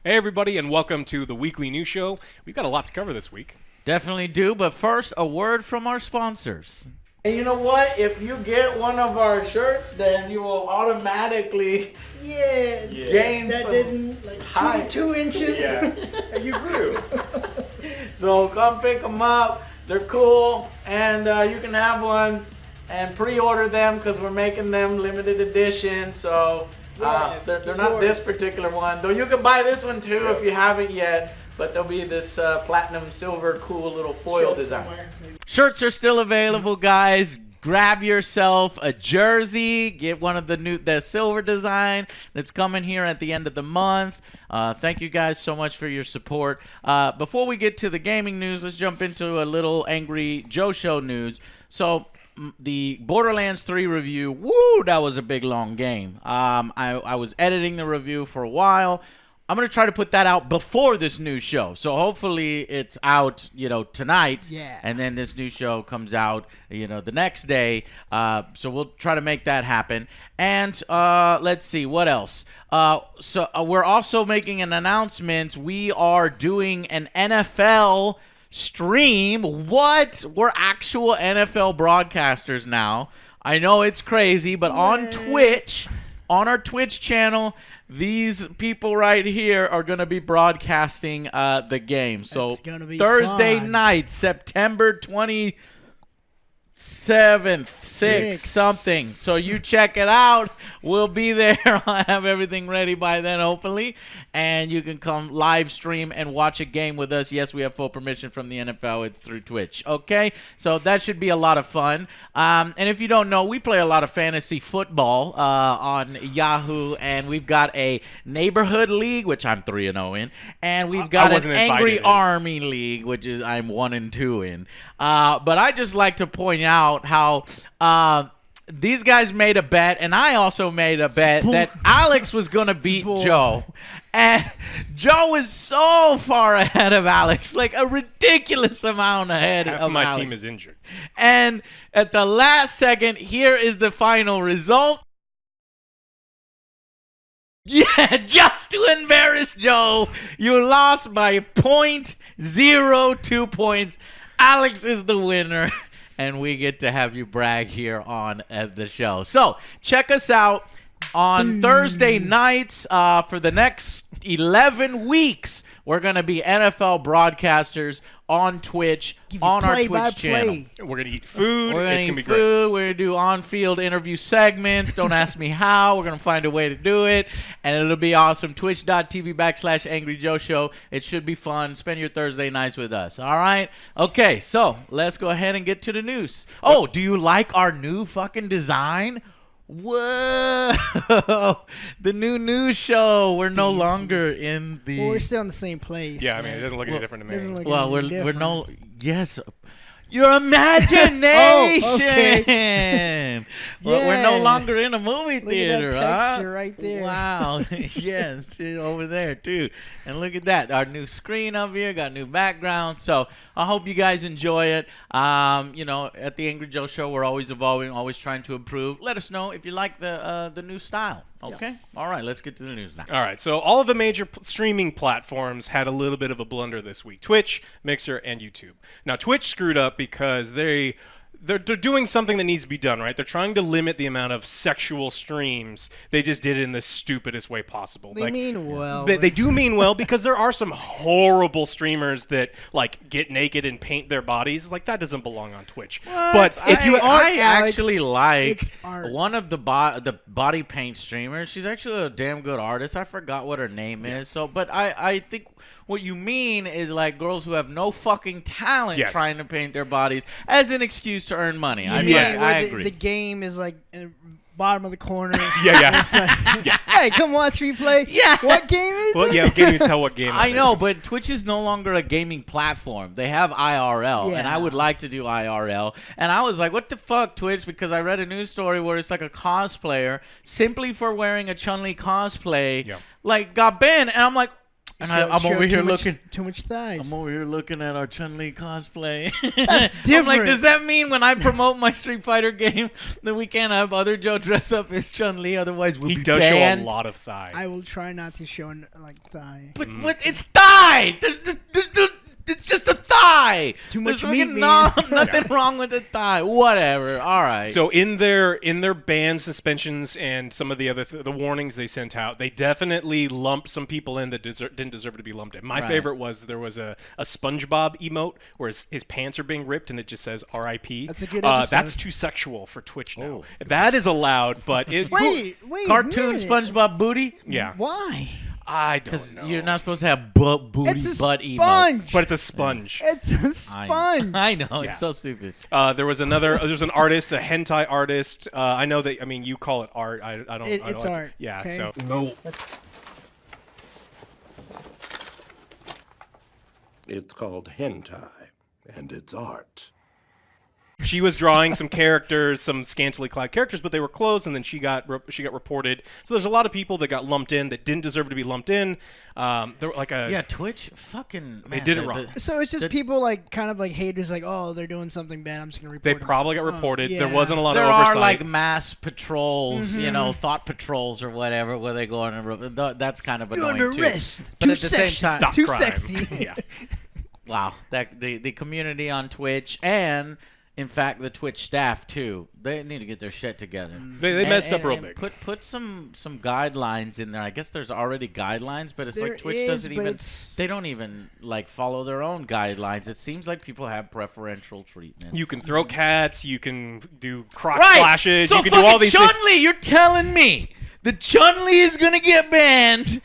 Hey, everybody, and welcome to the weekly news show. We've got a lot to cover this week. Definitely do, but first, a word from our sponsors. And you know what? If you get one of our shirts, then you will automatically gain that some didn't like 2 inches. And you grew. So come pick them up. They're cool, and you can have one and pre-order them because we're making them limited edition. So they're not this particular one, though. You can buy this one too if you haven't yet. But there'll be this platinum silver cool little foil design. Shirts are still available, guys. Grab yourself a jersey. Get one of the silver design that's coming here at the end of the month. Thank you guys so much for your support. Before we get to the gaming news, let's jump into a little Angry Joe Show news. So the Borderlands 3 review, that was a big long game. I was editing the review for a while. I'm going to try to put that out before this new show. So hopefully it's out, tonight. Yeah. And then this new show comes out, the next day. So we'll try to make that happen. And let's see, what else? So we're also making an announcement. We are doing an NFL stream. What? We're actual NFL broadcasters now. I know it's crazy, but on Twitch, on our Twitch channel, these people right here are going to be broadcasting the game. So Thursday night, September 27th, 6th, something. So you check it out. We'll be there. I'll have everything ready by then, hopefully. And you can come live stream and watch a game with us. Yes, we have full permission from the NFL. It's through Twitch. Okay? So that should be a lot of fun. And if you don't know, we play a lot of fantasy football on Yahoo. And we've got a neighborhood league, which I'm 3-0 in. And we've got an Angry Army league, which is I'm 1-2 in. But I just like to point out how these guys made a bet, and I also made a bet that Alex was going to beat Joe. And Joe is so far ahead of Alex, like a ridiculous amount ahead of Alex. Half of my team is injured. And at the last second, here is the final result. Yeah, just to embarrass Joe, you lost by 0.02 points. Alex is the winner, and we get to have you brag here on the show. So check us out on Thursday nights for the next 11 weeks. We're going to be NFL broadcasters on Twitch, on our Twitch channel. We're going to eat food. We're It's going going to to be great. We're going to do on-field interview segments. Don't ask me how. We're going to find a way to do it, and it'll be awesome. Twitch.tv/AngryJoeShow. It should be fun. Spend your Thursday nights with us. All right? Okay, so let's go ahead and get to the news. Oh, do you like our new fucking design? Whoa! The new news show. We're no longer in the. Well, we're still in the same place. Yeah, I mean, it doesn't look any different to me. Well, we're no. Yes. Your imagination. Okay. Well, we're no Yeah. longer in a movie Look theater, at that texture huh? right there. Wow. Yes, it's over there too. And look at that, our new screen up here, got new background. So I hope you guys enjoy it. At the Angry Joe Show, we're always evolving, always trying to improve. Let us know if you like the new style. Okay. All right. Let's get to the news now. All right, so all of the major streaming platforms had a little bit of a blunder this week. Twitch, Mixer, and YouTube. Now, Twitch screwed up because they're doing something that needs to be done, right? They're trying to limit the amount of sexual streams. They just did it in the stupidest way possible. They mean well. They do mean well because there are some horrible streamers that get naked and paint their bodies. Like, that doesn't belong on Twitch. What? But if you I Alex, actually like it's art. one of the body paint streamers. She's actually a damn good artist. I forgot what her name is. So, but I think what you mean is like girls who have no fucking talent trying to paint their bodies as an excuse to earn money. I mean, I agree. The game is like in the bottom of the corner. Yeah. It's like, hey, come watch me play. Yeah. What game is Well, it? yeah, I can't even tell what game. I know, but Twitch is no longer a gaming platform. They have IRL, and I would like to do IRL. And I was like, what the fuck, Twitch? Because I read a news story where it's like a cosplayer, simply for wearing a Chun-Li cosplay, got banned. And I'm like, And I'm over here looking. Too much thighs. I'm over here looking at our Chun-Li cosplay. That's I'm different. like, does that mean when I promote my Street Fighter game that we can't have other Joe dress up as Chun-Li? Otherwise, we'll He be does banned. show a lot of thigh. I will try not to show like thigh. But it's thigh. It's just a thigh. It's too much There's meat, fucking man. nothing wrong with the thigh. Whatever. All right. So in their ban suspensions and some of the other the warnings they sent out, they definitely lumped some people in that didn't deserve to be lumped in. My Right. favorite was there was a SpongeBob emote where his pants are being ripped and it just says R.I.P. That's a good episode. That's too sexual for Twitch now. That is allowed, but it Wait, Cartoon a minute. SpongeBob booty? yeah. Why? I Because don't know. you're not supposed to have booty It's a butt emotes. sponge. But it's a sponge. It's a sponge. I know. Yeah. It's so stupid. There's an artist, a hentai artist. I know that. I mean, you call it art. I don't. I don't It's like- art, Yeah. okay? So No. It's called hentai, and it's art. she was drawing some characters, some scantily clad characters, but they were closed, and then she got reported. So there's a lot of people that got lumped in that didn't deserve to be lumped in. There were like a Yeah, Twitch fucking. They man, did it wrong. So it's just The- people like kind of like haters, like, oh, they're doing something bad. I'm just gonna report. they them. probably got Oh, reported. yeah. There wasn't a lot There of oversight. are like mass patrols, Mm-hmm. you know, thought patrols or whatever, where they go on and that's kind of You're annoying under too. arrest. But Too at the same sexy. time, Stop Too crime. sexy. Yeah. wow, that the community on Twitch and in fact the Twitch staff too, they need to get their shit together. They messed up real and big. Put some guidelines in there. I guess there's already guidelines, but it's There like Twitch is, doesn't but even. it's- They don't even like follow their own guidelines. It seems like people have preferential treatment. You can throw cats. You can do crotch Right. flashes. So you can do all these things. Chun-Li, you're telling me the Chun-Li is gonna get banned,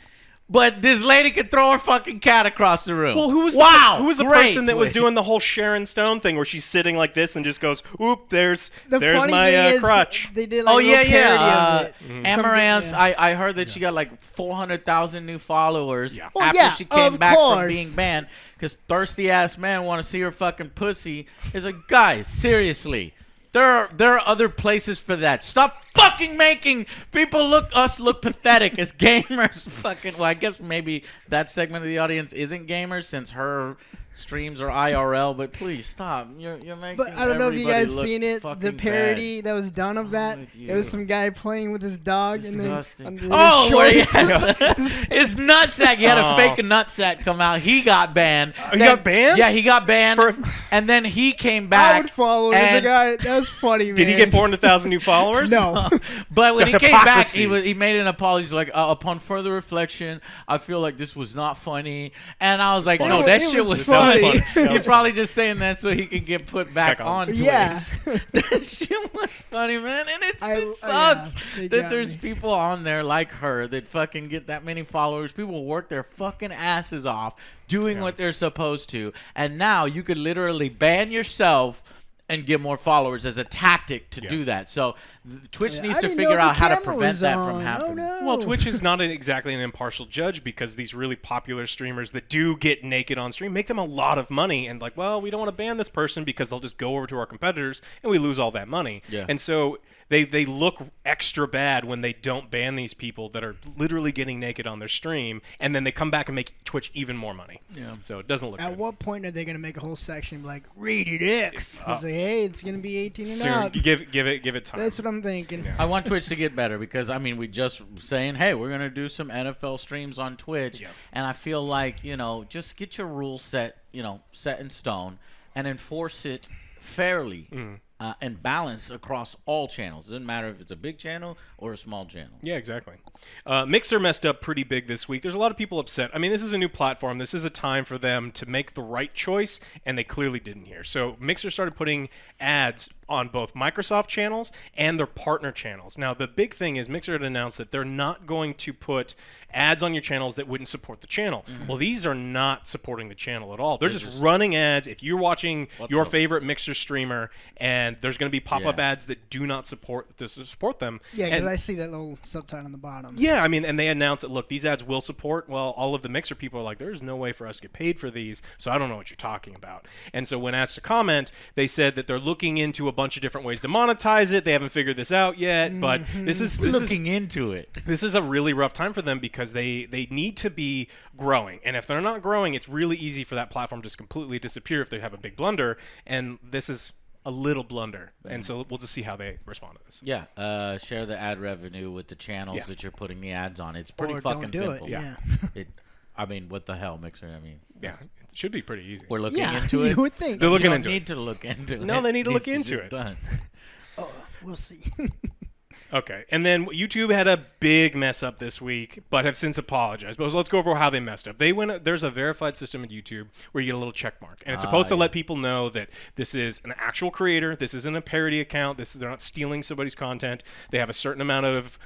but this lady could throw her fucking cat across the room. Well, who was the Great. person that was doing the whole Sharon Stone thing where she's sitting like this and just goes, "Oop, there's The funny my thing is, crotch." They did like Oh a little yeah, parody yeah. of it. Amaranth, Yeah. I heard that she got like 400,000 new followers Yeah. Well, after yeah, she came of back from course. being banned because thirsty ass men want to see her fucking pussy. It's like, guys, seriously. There are other places for that. Stop fucking making people look pathetic as gamers. Fucking. Well, I guess maybe that segment of the audience isn't gamers since her streams are IRL. But please stop. You're making. But I don't know if you everybody guys look seen it, the fucking parody that was done of that. with It was you? some guy playing with his dog, Disgusting. and then Oh, where he shorts. had his nutsack. He had a fake nutsack come out. He got banned. He got banned? Yeah, he got banned. And then he came back. I would follow as a and- guy. That was funny, man. Did he get 400,000 new followers? No. But when he The came back, hypocrisy. he made an apology. He's like, upon further reflection, I feel like this was not funny. And I was like, funny. no, It that was shit was funny. funny. That He's was probably just saying that so he could get put back Back on. on Twitch. Yeah. That shit was funny, man, and it yeah, sucks they that got there's me. people on there like her that fucking get that many followers. People work their fucking asses off doing what they're supposed to, and now you could literally ban yourself and get more followers as a tactic to do that. So Twitch needs I to didn't figure know the out how to camera prevent was that on. from happening. Oh, no. Well, Twitch is not exactly an impartial judge because these really popular streamers that do get naked on stream make them a lot of money. And like, well, we don't want to ban this person because they'll just go over to our competitors and we lose all that money. Yeah. And so they look extra bad when they don't ban these people that are literally getting naked on their stream, and then they come back and make Twitch even more money. Yeah. So it doesn't look At good. what point are they gonna make a whole section like rated X? It's like, hey, it's gonna be 18 and Soon, up. give it time. That's what I'm thinking. I want Twitch to get better because I mean we just saying, hey, we're gonna do some NFL streams on Twitch, Yeah. and I feel like just get your rules set in stone and enforce it fairly and balance across all channels. It doesn't matter if it's a big channel or a small channel. Yeah, exactly. Mixer messed up pretty big this week. There's a lot of people upset. I mean, this is a new platform. This is a time for them to make the right choice, and they clearly didn't here. So Mixer started putting ads on both Microsoft channels and their partner channels. Now, the big thing is Mixer had announced that they're not going to put ads on your channels that wouldn't support the channel. Well, these are not supporting the channel at all. They're just running ads. If you're watching your favorite Mixer streamer and there's going to be pop-up ads that do not support them. Yeah, because and- I see that little subtitle on the bottom. yeah, I mean, and they announced that, look, these ads will support. Well, all of the Mixer people are like, there's no way for us to get paid for these, so I don't know what you're talking about. And so when asked to comment, they said that they're looking into a bunch of different ways to monetize it. They haven't figured this out yet, but this is Looking into it. this is a really rough time for them because they need to be growing. And if they're not growing, it's really easy for that platform to just completely disappear if they have a big blunder. And this is a little blunder. And so we'll just see how they respond to this. Yeah, share the ad revenue with the channels that you're putting the ads on. It's pretty Or fucking don't do simple. it. Yeah. I mean, what the hell, Mixer? I mean, Yeah, it should be pretty easy. we're looking Yeah, into it. you would think. They're looking you don't into need it. to look into it. No, they need to look It's into just it. Done. Oh, we'll see. Okay, and then YouTube had a big mess up this week, but have since apologized. But let's go over how they messed up. There's a verified system at YouTube where you get a little check mark, and it's supposed to let people know that this is an actual creator. This isn't a parody account. They're not stealing somebody's content. They have a certain amount of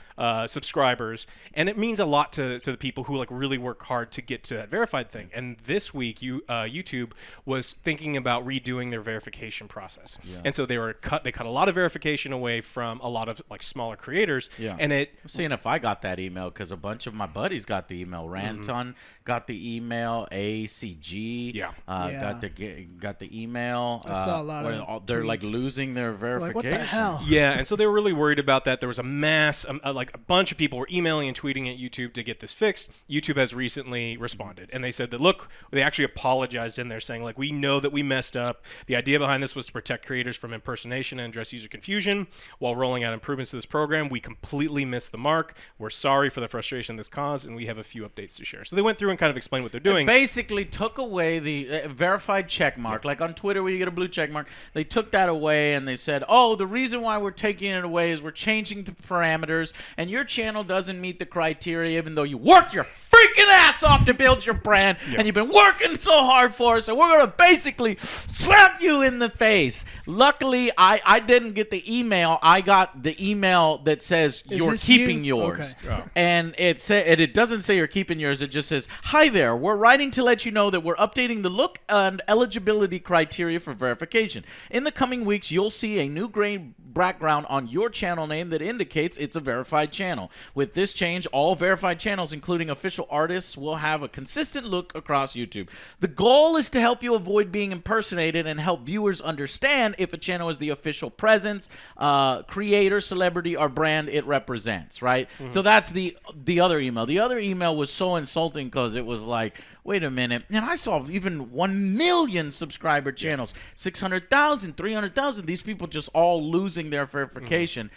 subscribers, and it means a lot to the people who like really work hard to get to that verified thing. And this week, YouTube was thinking about redoing their verification process, and so they cut a lot of verification away from a lot of like smaller creators. Yeah. And I'm seeing if I got that email because a bunch of my buddies got the email. Ranton got the email. ACG got the email. I saw a lot where of they're like tweets. losing their verification. Like, what the hell? Yeah, and so they were really worried about that. There was a mass, like a bunch of people were emailing and tweeting at YouTube to get this fixed. YouTube has recently responded, and they said that, look, they actually apologized in there saying, like, we know that we messed up. The idea behind this was to protect creators from impersonation and address user confusion while rolling out improvements to this program. We completely missed the mark. We're sorry for the frustration this caused, and we have a few updates to share. So they went through and kind of explained what they're doing. Basically took away the verified check mark. Like on Twitter where you get a blue check mark, they took that away and they said, oh, the reason why we're taking it away is we're changing the parameters and your channel doesn't meet the criteria even though you worked your freaking ass off to build your brand and you've been working so hard for us, so we're going to basically slap you in the face. Luckily, I didn't get the email. I got the email that says you're this keeping you? yours. Okay. Oh. And it doesn't say you're keeping yours. It just says, hi there. We're writing to let you know that we're updating the look and eligibility criteria for verification. In the coming weeks, you'll see a new gray background on your channel name that indicates it's a verified channel. With this change, all verified channels, including official artists, will have a consistent look across YouTube. The goal is to help you avoid being impersonated and help viewers understand if a channel is the official presence, creator, celebrity, or brand it represents, right? So that's the other email. The other email was so insulting because it was like, wait a minute. And I saw even 1 million subscriber channels, 600,000, 300,000. These people just all losing their verification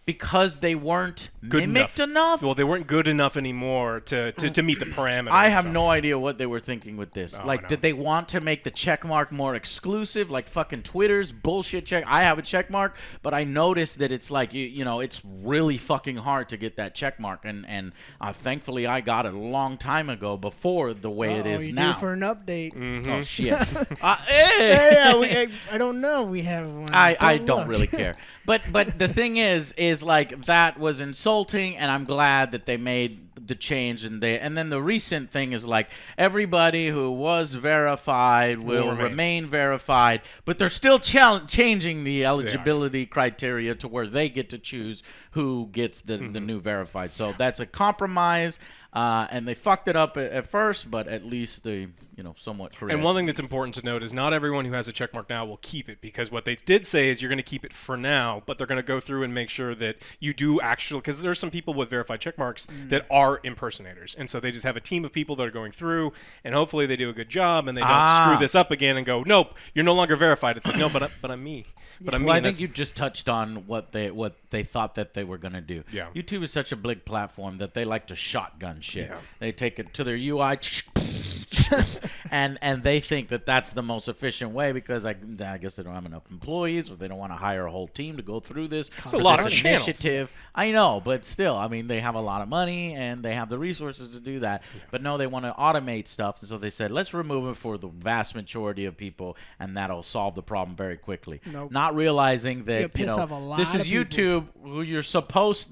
because they weren't mimicked enough. Well, they weren't good enough anymore to meet the parameters. I have no idea what they were thinking with this. No, like, I know. did they want to make the check mark more exclusive, like fucking Twitter's bullshit check? I have a check mark, but I noticed that it's like, you know, it's really fucking hard to get that check mark. And thankfully, I got it a long time ago before the way it is you now. due for an update. Oh, shit. Yeah, I don't know. We have one. I Don't don't look. really care. But the thing is like that was insulting, and I'm glad that they made the change. And then the recent thing is like everybody who was verified will remain verified, but they're still changing the eligibility criteria to where they get to choose who gets the new verified. So that's a compromise. And they fucked it up at first, but at least they, somewhat correct. And one thing that's important to note is not everyone who has a checkmark now will keep it, because what they did say is you're going to keep it for now, but they're going to go through and make sure that you do actually, because there's some people with verified checkmarks that are impersonators, and so they just have a team of people that are going through, and hopefully they do a good job and they don't screw this up again and go, nope, you're no longer verified. It's like, no, but I'm me. But Well, I think you just touched on what they thought that they were going to do. Yeah. YouTube is such a big platform that they like to shotgun shit. Yeah. They take it to their UI, and they think that that's the most efficient way because I guess they don't have enough employees or they don't want to hire a whole team to go through this. It's a lot of initiative. I know, but still, I mean, they have a lot of money and they have the resources to do that. Yeah. But no, they want to automate stuff, and so they said, let's remove it for the vast majority of people, and that'll solve the problem very quickly. Nope. Not realizing that piss off a lot this is of people. YouTube, who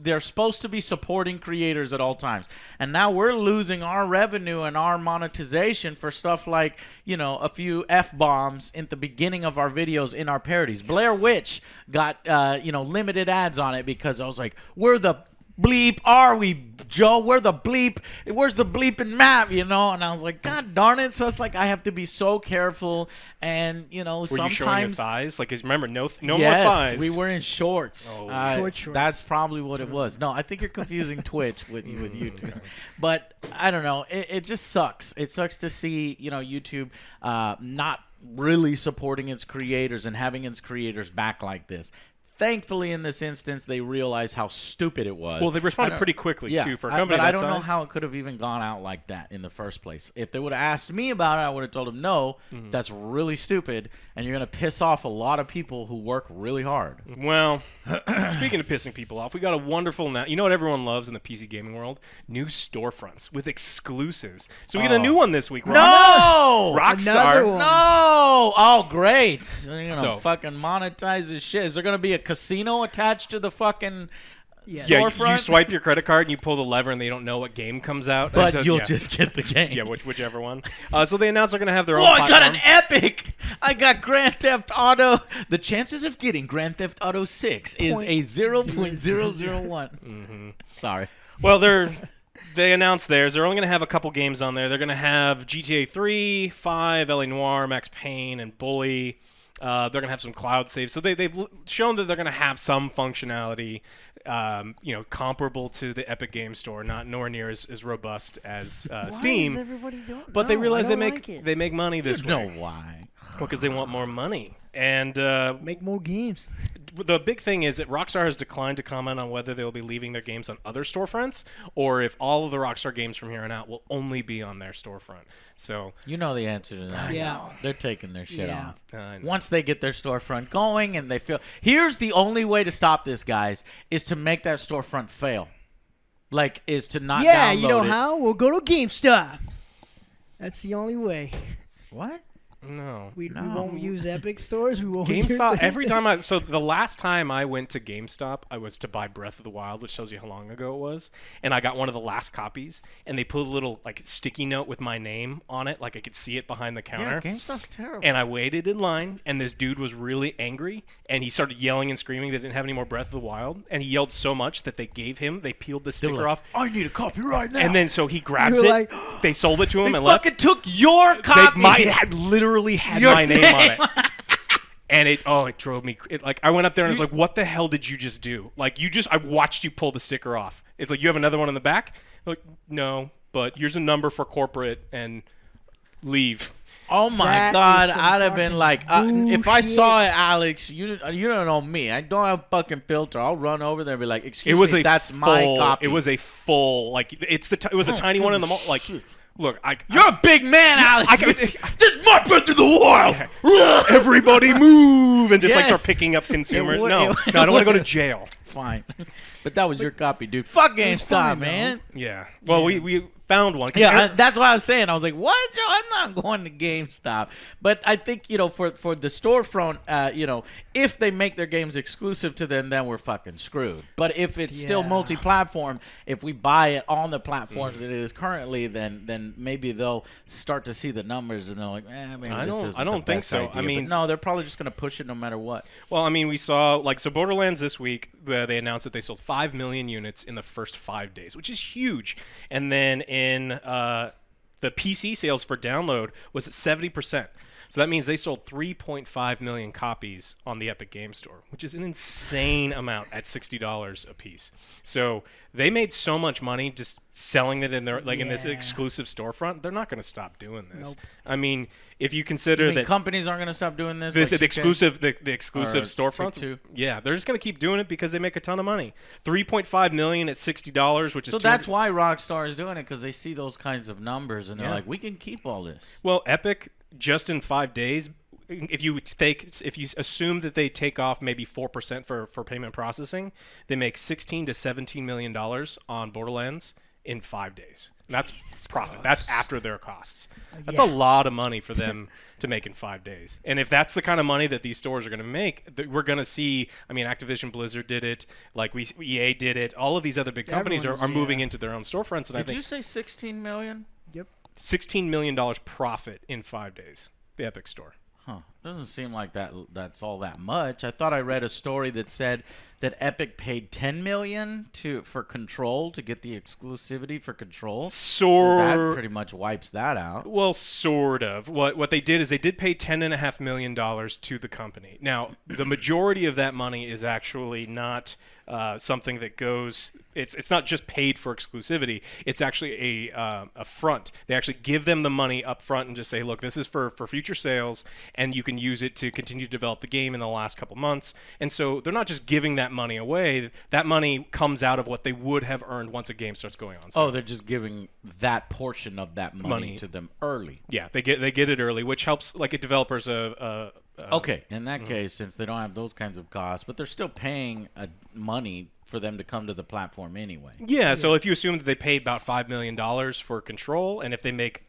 they're supposed to be supporting creators at all times, and now we're losing our revenue and our monetization for stuff like a few F-bombs in the beginning of our videos in our parodies. Blair Witch got limited ads on it because I was like, we're the bleep are we, Joe? Where's the bleeping map, you know? And I was like, God darn it. So it's like I have to be so careful. And, you know, Were sometimes. you showing your thighs? Like, 'cause remember, no more Yes, thighs. we were in shorts. Short shorts. That's probably what it was. No, I think you're confusing Twitch with YouTube. But I don't know. It just sucks. It sucks to see, you know, YouTube not really supporting its creators and having its creators back like this. Thankfully, in this instance, they realized how stupid it was. Well, they responded pretty quickly, too, for a company but that I don't know size. how it could have even gone out like that in the first place. If they would have asked me about it, I would have told them, no, that's really stupid, and you're going to piss off a lot of people who work really hard. Well, speaking of pissing people off, we got a wonderful you know what everyone loves in the PC gaming world? New storefronts with exclusives. So we get a new one this week. No! Rockstar. Another one. No! Oh, great. They're going to So- fucking monetize this shit. Is there going to be a casino attached to the fucking Yeah. Yeah, you storefront? swipe your credit card and you pull the lever and they don't know what game comes out. But until- you'll yeah. just get the game. Yeah, whichever one. So they announced they're going to have their Oh, own I got platform. an epic! I got Grand Theft Auto. The chances of getting Grand Theft Auto 6 is a 0.001. Sorry. Well, they announced theirs. They're only going to have a couple games on there. They're going to have GTA 3, 5, LA Noire, Max Payne, and Bully. They're going to have some cloud saves. So they've shown that they're going to have some functionality, comparable to the Epic Game Store, not nowhere near as robust as Steam. Why is everybody doing? But they No, realize I they don't make like it. they make money this No, way. why? Because they want more money. And make more games. the big thing is that Rockstar has declined to comment on whether they will be leaving their games on other storefronts or if all of the Rockstar games from here on out will only be on their storefront. So You know the answer to that. Yeah. They're taking their shit Yeah. off. I know. Once they get their storefront going and they feel... Here's the only way to stop this, guys, is to make that storefront fail. Like, is to not Yeah, download you know it. how? We'll go to GameStop. That's the only way. What? no. We No. won't use Epic stores. We won't use GameStop, every time so the last time I went to GameStop, I was to buy Breath of the Wild, which tells you how long ago it was, and I got one of the last copies, and they put a little like sticky note with my name on it, like I could see it behind the counter. Yeah, GameStop's terrible. And I waited in line, and this dude was really angry, and he started yelling and screaming they didn't have any more Breath of the Wild, and he yelled so much that they peeled the They were sticker like, off, I need a copy right now. and then so he grabs You it, were like, they sold it to him they and left. fucking took your They, copy. it had literally had Your my name on it. And it drove me. I went up there and I was like, "What the hell did you just do? Like, I watched you pull the sticker off. It's like you have another one in the back. They're like, no, but here's a number for corporate and leave. Oh my That God! is some I'd have been fucking like, if I bullshit. saw it, Alex, you don't know me. I don't have fucking filter. I'll run over there and be like, excuse It was me, a that's full, my copy. It was a full like it was a tiny one in the mall. Like, look, You're a big man, Alex. this is my Breath of the Wild. everybody move and just like start Yes. picking up consumer. It would- No, it I don't want to go to would. jail. Fine, but that was your copy, dude. Fuck GameStop, fine, man. Yeah. Well, we found one. 'Cause Yeah, that's what I was saying. I was like, "What? Joe? I'm not going to GameStop." But I think for the storefront, if they make their games exclusive to them, then we're fucking screwed. But if it's still Yeah. multi-platform, if we buy it on the platforms that it is currently, then maybe they'll start to see the numbers and they're like, maybe I this don't- isn't I don't the think best so. I idea." But mean- no, they're probably just going to push it no matter what. Well, I mean, we saw so Borderlands this week. They announced that they sold 5 million units in the first 5 days, which is huge. And then in the PC sales for download was at 70%. So that means they sold 3.5 million copies on the Epic Game Store, which is an insane amount at $60 a piece. So they made so much money just selling it in their in this Yeah. exclusive storefront. They're not going to stop doing this. Nope. I mean, if you consider I mean, that companies aren't going to stop doing this. this like the 2K? exclusive the exclusive Or storefront. Take-Two. Yeah, they're just gonna keep doing it because they make a ton of money. 3.5 million at $60, which is So that's why Rockstar is doing it, because they see those kinds of numbers and they're Yeah. like, we can keep all this. well, Epic just in 5 days. If you assume that they take off maybe 4% for payment processing, they make $16 to $17 million on Borderlands in 5 days. And that's profit. That's after their costs. That's a lot of money for them to make in 5 days. And if that's the kind of money that these stores are going to make, we're going to see. I mean, Activision Blizzard did it. Like EA did it. All of these other big companies are Everyone's- moving yeah. into their own storefronts. And I Did think you say 16 million? Yep. $16 million profit in 5 days. The Epic Store. Huh. Doesn't seem like that's all that much. I thought I read a story that said that Epic paid $10 million for Control to get the exclusivity for Control. So that pretty much wipes that out. Well, sort of. What they did is they did pay $10.5 million to the company. Now, the majority of that money is actually not something that goes. It's not just paid for exclusivity. It's actually a front. They actually give them the money up front and just say, look, this is for future sales, and you can use it to continue to develop the game in the last couple months. And so they're not just giving that money away. That money comes out of what they would have earned once a game starts going on. So, they're just giving that portion of that money to them early. Yeah, they get it early, which helps like a developer's okay, in that case, since they don't have those kinds of costs, but they're still paying money for them to come to the platform anyway. Yeah, so if you assume that they paid about $5 million for Control, and if they make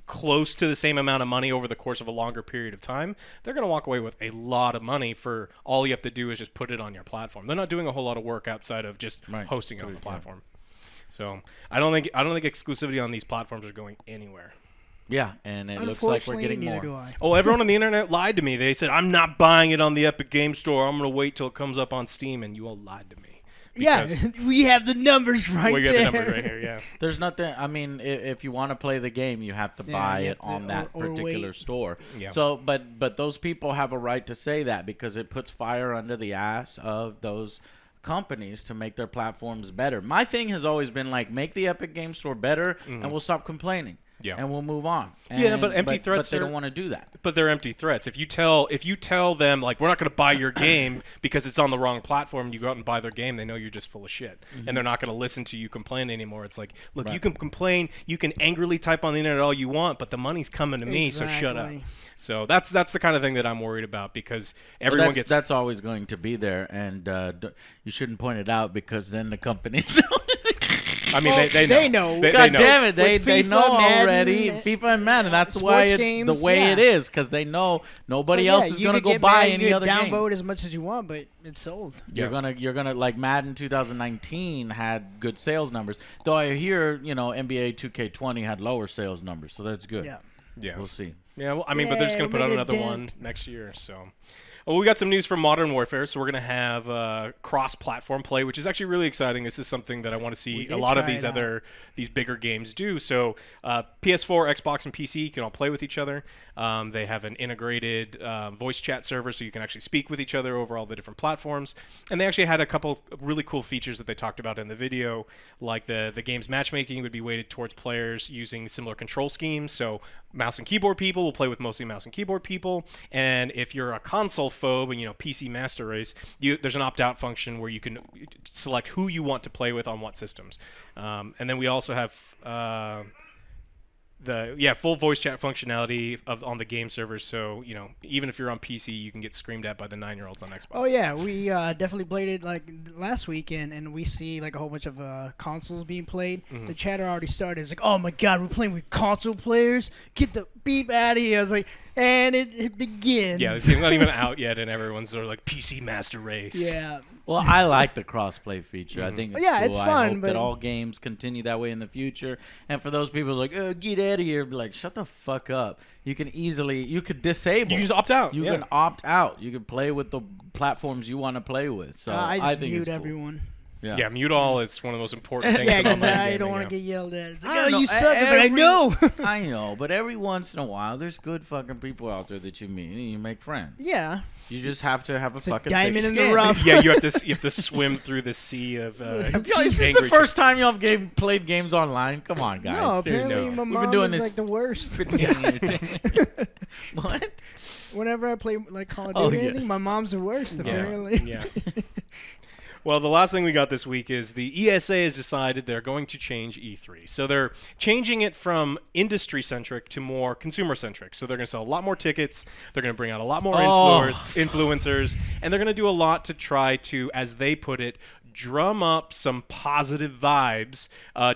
close to the same amount of money over the course of a longer period of time, they're going to walk away with a lot of money for all you have to do is just put it on your platform. They're not doing a whole lot of work outside of just hosting it on the platform. So I don't think exclusivity on these platforms are going anywhere. Yeah, and it looks like we're getting more. Do I. Oh, everyone on the internet lied to me. They said, I'm not buying it on the Epic Game Store. I'm going to wait till it comes up on Steam, and you all lied to me. Yeah, we have the numbers right there. We got the numbers right here, yeah. There's nothing. I mean, if you want to play the game, you have to buy it on that particular store. Yeah. So, but those people have a right to say that because it puts fire under the ass of those companies to make their platforms better. My thing has always been like, make the Epic Game Store better, and we'll stop complaining. Yeah. And we'll move on. But empty threats. But they don't want to do that. But they're empty threats. If you tell them like we're not going to buy your game because it's on the wrong platform, you go out and buy their game, they know you're just full of shit, and they're not going to listen to you complain anymore. It's like, look, you can complain, you can angrily type on the internet all you want, but the money's coming to me, so shut up. So that's the kind of thing that I'm worried about because everyone gets. That's always going to be there, and you shouldn't point it out because then the companies know. I mean, they know. God know. damn it, they FIFA, know Madden, already. FIFA and Madden. That's why it's games, the way it is, because they know nobody else is going to go buy any other game. You can downvote as much as you want, but it's sold. You're gonna like Madden 2019 had good sales numbers. Though I hear NBA 2K20 had lower sales numbers, so that's good. Yeah. We'll see. Yeah, well, I mean, but they're just going to put out another one next year, so. Well, we got some news from Modern Warfare, so we're going to have cross-platform play, which is actually really exciting. This is something that I want to see a lot of these bigger games do. So PS4, Xbox, and PC can all play with each other. They have an integrated voice chat server, so you can actually speak with each other over all the different platforms. And they actually had a couple really cool features that they talked about in the video, like the game's matchmaking would be weighted towards players using similar control schemes. So mouse and keyboard people will play with mostly mouse and keyboard people, and if you're a console phobe and PC master race, there's an opt-out function where you can select who you want to play with on what systems. And then we also have full voice chat functionality on the game servers. So even if you're on PC, you can get screamed at by the 9-year-olds on Xbox. Oh yeah, we definitely played it like last weekend, and we see like a whole bunch of consoles being played. The chatter already started. It's like, oh my god, we're playing with console players. Get the beep out of here. I was like, and it begins. Yeah, this game's not even out yet, and everyone's sort of like PC master race. Yeah. Well, I like the cross-play feature. I think it's cool. It's fun. I hope but that all games continue that way in the future. And for those people like, get out of here, be like, shut the fuck up. You could disable. You can just opt out. You can opt out. You can play with the platforms you want to play with. So I just think mute it's everyone. Cool. Yeah, mute all is one of the most important things. Yeah, about because I don't want to get yelled at. It's like, I don't know. you suck. It's like, I know. I know, but every once in a while, there's good fucking people out there that you meet and you make friends. Yeah. You just have to have a fucking diamond thick in skin. the rough. Yeah, you have to swim through the sea of. Is this the first time y'all have played games online? Come on, guys. No, Seriously. apparently my We've mom been doing is this like the worst. What? Whenever I play like Call of Duty or anything, my mom's the worst. Apparently. Yeah. Well, the last thing we got this week is the ESA has decided they're going to change E3. So they're changing it from industry-centric to more consumer-centric. So they're going to sell a lot more tickets. They're going to bring out a lot more influencers. And they're going to do a lot to try to, as they put it, drum up some positive vibes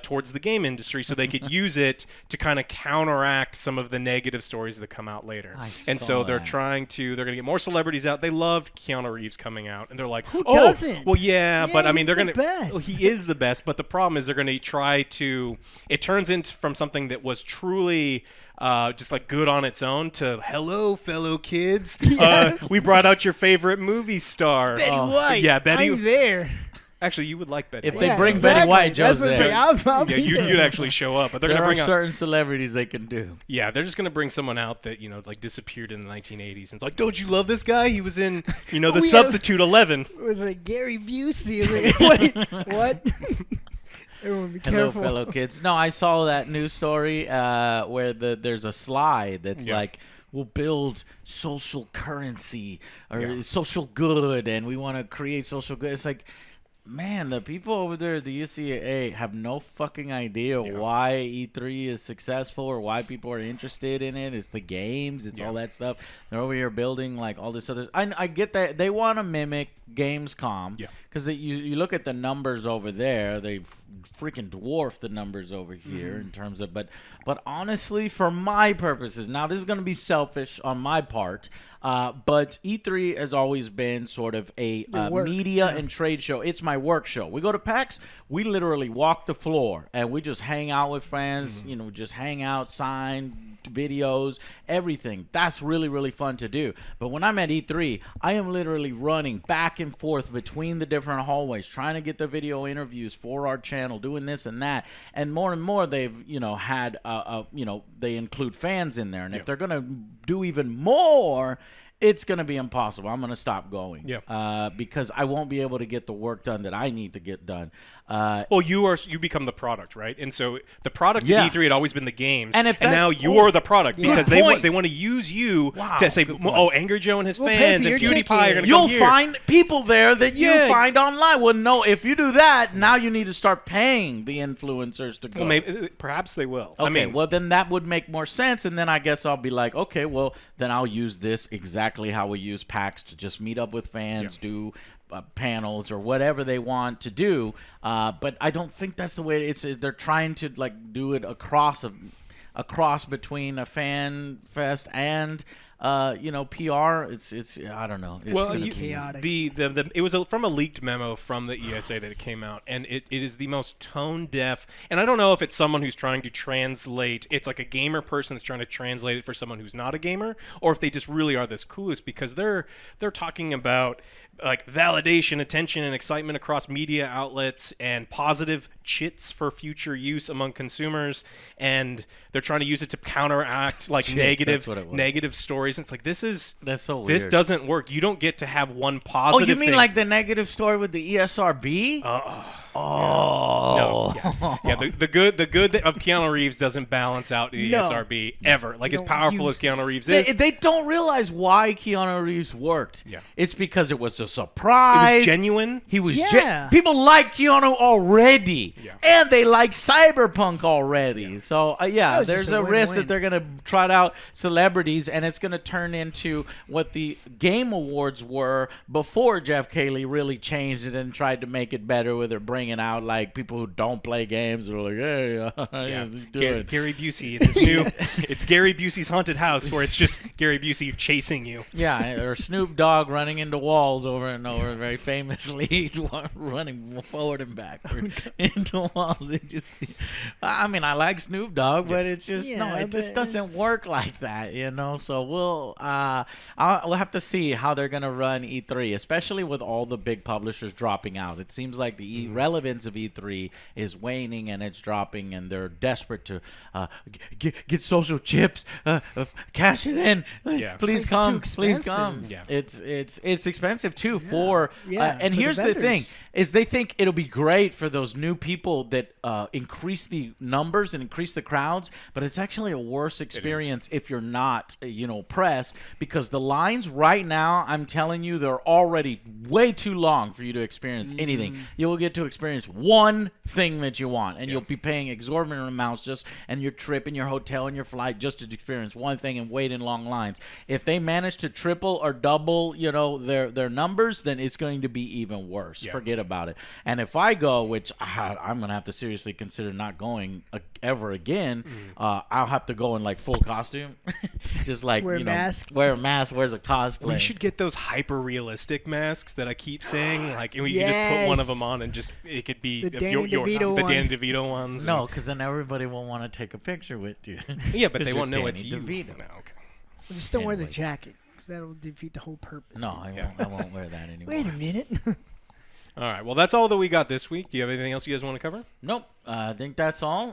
towards the game industry so they could use it to kind of counteract some of the negative stories that come out later. And so they're going to get more celebrities out. They loved Keanu Reeves coming out, and they're like, Who doesn't? Well, yeah, but I mean, he's they're the going to. best. Well, he is the best, but the problem is they're going to try to. It turns into from something that was truly. Just like good on its own to hello fellow kids. Yes. We brought out your favorite movie star. Betty White. Yeah, Betty. I'm there. Actually, you would like Betty. If White. they Yeah, bring exactly. Betty White, That's Joe's what I'm there. saying. I'll Yeah, be you'd there. actually show up, but they're There gonna are bring out. certain celebrities they can do. Yeah, they're just gonna bring someone out that like disappeared in the 1980s, and it's like, don't you love this guy? He was in the Oh, yeah. Substitute 11. It was like Gary Busey. I was like, wait, what? Everyone be Hello, careful. fellow kids. No, I saw that news story where there's a slide that's like, we'll build social currency or social good, and we want to create social good. It's like, man, the people over there at the ESA have no fucking idea why E3 is successful or why people are interested in it. It's the games. It's all that stuff. They're over here building like all this other. I get that they want to mimic Gamescom. Yeah. Because you look at the numbers over there, they freaking dwarf the numbers over here in terms of. But honestly, for my purposes, now this is going to be selfish on my part, but E3 has always been sort of a media and trade show. It's my work show. We go to PAX, we literally walk the floor and we just hang out with fans. Just hang out, sign videos, everything. That's really, really fun to do. But when I'm at E3, I am literally running back and forth between the different hallways, trying to get the video interviews for our channel, doing this and that. And more they've, had, they include fans in there. And if they're going to do even more, it's going to be impossible. I'm going to stop going because I won't be able to get the work done that I need to get done. Well, you become the product, right? And so the product at E3 had always been the games, and now you're the product because they want to use you to say, oh, Angry Joe and his fans and PewDiePie are going to come here. You'll find people there that you find online. Well, no, if you do that, now you need to start paying the influencers to go. Well, maybe, perhaps they will. Okay, I mean, well, then that would make more sense, and then I guess I'll be like, okay, well, then I'll use this exactly how we use PAX to just meet up with fans, do panels or whatever they want to do, but I don't think that's the way it's. They're trying to like do it across between a fan fest and PR. It's I don't know. It's chaotic. It was from a leaked memo from the ESA that it came out, and it is the most tone deaf. And I don't know if it's someone who's trying to translate. It's like a gamer person that's trying to translate it for someone who's not a gamer, or if they just really are this clueless because they're talking about like validation, attention, and excitement across media outlets and positive chits for future use among consumers, and they're trying to use it to counteract like negative stories. And it's like that's so weird. This doesn't work. You don't get to have one positive. Oh, you mean thing. like the negative story with the ESRB? No, the good of Keanu Reeves doesn't balance out the ESRB ever. Like as powerful as Keanu Reeves is, they don't realize why Keanu Reeves worked. Yeah, it's because it was a surprise. It was genuine. He was people like Keanu already, and they like Cyberpunk already. So there's a risk that they're gonna trot out celebrities, and it's gonna turn into what the Game Awards were before Jeff Keighley really changed it and tried to make it better with it bringing out like people who don't play games. They're like, hey, Gary Busey in his new. It's Gary Busey's haunted house where it's just Gary Busey chasing you. Yeah, or Snoop Dogg running into walls over and over, very famously running forward and backward into walls. I mean, I like Snoop Dogg, but it's just it just doesn't work like that, So we'll have to see how they're gonna run E3, especially with all the big publishers dropping out. It seems like the relevance of E3 is waning and it's dropping, and they're desperate to get social chips, cash it in. Please come. Yeah. It's expensive too and here's the thing is they think it'll be great for those new people that increase the numbers and increase the crowds, but it's actually a worse experience if you're not press, because the lines right now, I'm telling you, they're already way too long for you to experience anything. You will get to experience experience one thing that you want, and you'll be paying exorbitant amounts and your trip and your hotel and your flight just to experience one thing and wait in long lines. If they manage to triple or double, their numbers, then it's going to be even worse. Forget about it. And if I go, which I'm going to have to seriously consider not going ever again, I'll have to go in like full costume, just like wear a mask, wear a cosplay. We should get those hyper realistic masks that I keep saying, like, and we can just put one of them on and just it could be the Danny DeVito ones. No, because then everybody will want to take a picture with you. Yeah, but they won't know it's Danny you. DeVito. No, okay. Just don't wear the jacket, because that'll defeat the whole purpose. No, I won't wear that anymore. Wait a minute. All right. Well, that's all that we got this week. Do you have anything else you guys want to cover? Nope. I think that's all.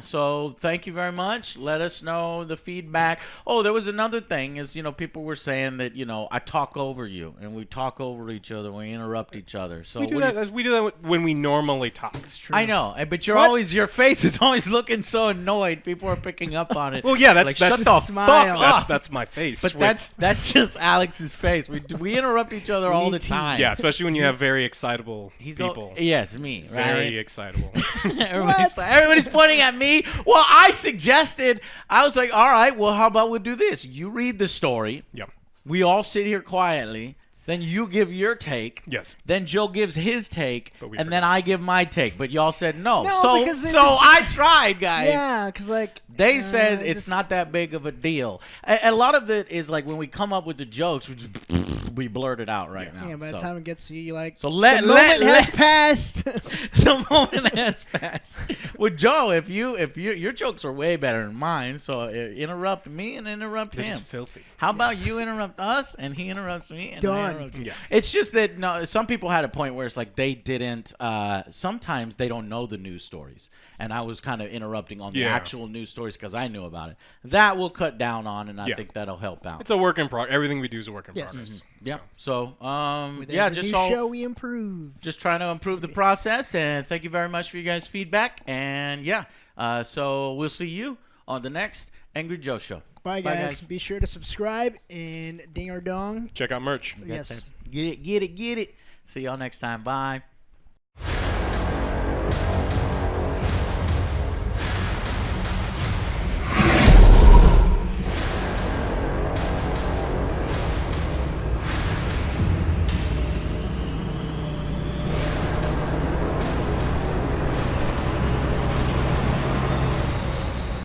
So thank you very much. Let us know the feedback. Oh, there was another thing is, people were saying that, I talk over you and we talk over each other. We interrupt each other. So we do that when we normally talk. I know, but your face is always looking so annoyed. People are picking up on it. Well, yeah, that's shut the smile. fuck up. That's my face. But that's just Alex's face. We interrupt each other all the time. Yeah, especially when you have very excitable people. Yes, me. Right? Very excitable. Everybody's pointing at me. Well, I was like, all right, well, how about we do this? You read the story. Yep. We all sit here quietly. Then you give your take. Yes. Then Joe gives his take, and forgot. then I give my take. But y'all said no. No, So I tried, guys. Yeah, because They said it's not that big of a deal. A lot of it is like when we come up with the jokes, we blurt it out right now. Yeah, by the time it gets to you, you're like, so the moment has passed. The moment has passed. Well, Joe, if your jokes are way better than mine, so interrupt me and interrupt him. This is filthy. How about you interrupt us and he interrupts me and I Done. interrupt you? Yeah. It's just that some people had a point where it's like they didn't. Sometimes they don't know the news stories, and I was kind of interrupting on the actual news stories because I knew about it. That will cut down on, and I think that'll help out. It's a work in progress. Everything we do is a work in progress. Yeah. So, With every new show we improve. Just trying to improve the process, and thank you very much for you guys' feedback. And so we'll see you on the next Angry Joe Show. Bye, guys. Be sure to subscribe and ding or dong. Check out merch. Yes. Get it. See y'all next time. Bye.